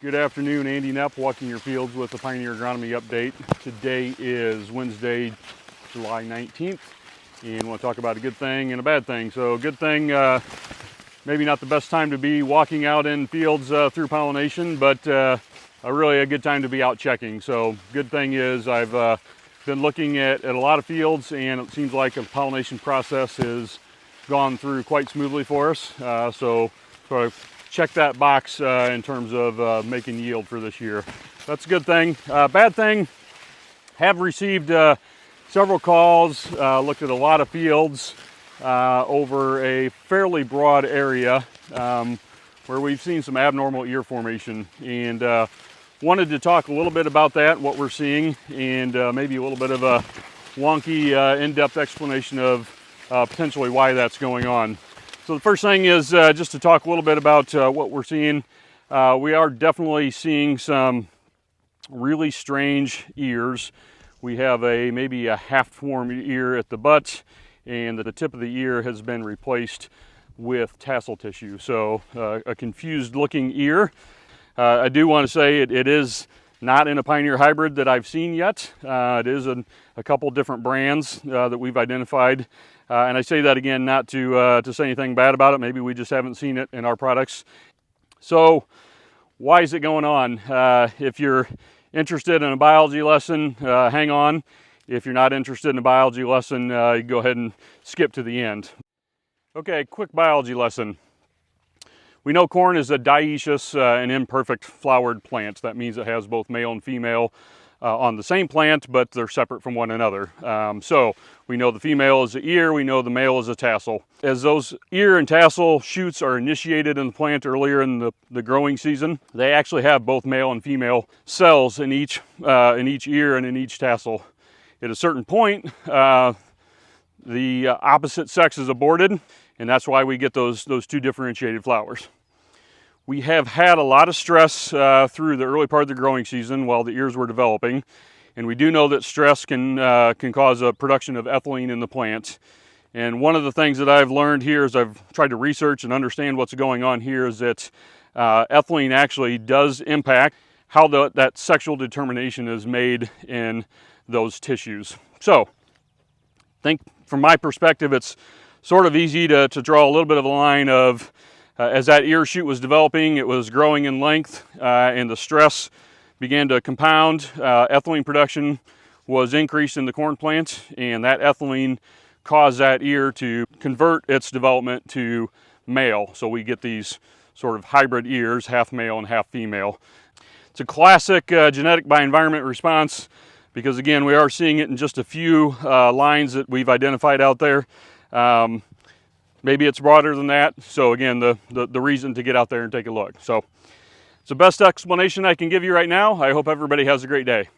Good afternoon, Andy Knepp, walking your fields with the Pioneer Agronomy Update. Today is Wednesday, July 19th, and I want to talk about a good thing and a bad thing. So good thing, maybe not the best time to be walking out in fields through pollination, but really a good time to be out checking. So good thing is I've been looking at a lot of fields, and it seems like the pollination process has gone through quite smoothly for us. So check that box in terms of making yield for this year. That's a good thing. Bad thing, have received several calls, looked at a lot of fields over a fairly broad area where we've seen some abnormal ear formation, and wanted to talk a little bit about that, what we're seeing, and maybe a little bit of a wonky in-depth explanation of potentially why that's going on. So the first thing is just to talk a little bit about what we're seeing. We are definitely seeing some really strange ears. We have maybe a half-formed ear at the butt, and the tip of the ear has been replaced with tassel tissue. So a confused looking ear. I do want to say it is not in a Pioneer hybrid that I've seen yet. It is a couple different brands that we've identified. And I say that again, not to say anything bad about it. Maybe we just haven't seen it in our products. So why is it going on? If you're interested in a biology lesson, hang on. If you're not interested in a biology lesson, you go ahead and skip to the end. Okay, quick biology lesson. We know corn is a dioecious and imperfect flowered plant. That means it has both male and female on the same plant, but they're separate from one another. So we know the female is the ear, we know the male is a tassel. As those ear and tassel shoots are initiated in the plant earlier in the growing season, they actually have both male and female cells in each ear and in each tassel. At a certain point, the opposite sex is aborted, and that's why we get those two differentiated flowers. We have had a lot of stress through the early part of the growing season while the ears were developing, and we do know that stress can cause a production of ethylene in the plant. And one of the things that I've learned here as I've tried to research and understand what's going on here is that ethylene actually does impact how that sexual determination is made in those tissues. So I think from my perspective, it's sort of easy to draw a little bit of a line of as that ear shoot was developing, it was growing in length, and the stress began to compound. Ethylene production was increased in the corn plant, and that ethylene caused that ear to convert its development to male. So we get these sort of hybrid ears, half male and half female. It's a classic genetic by environment response, because again, we are seeing it in just a few lines that we've identified out there. Maybe it's broader than that. So again, the reason to get out there and take a look. So it's the best explanation I can give you right now. I hope everybody has a great day.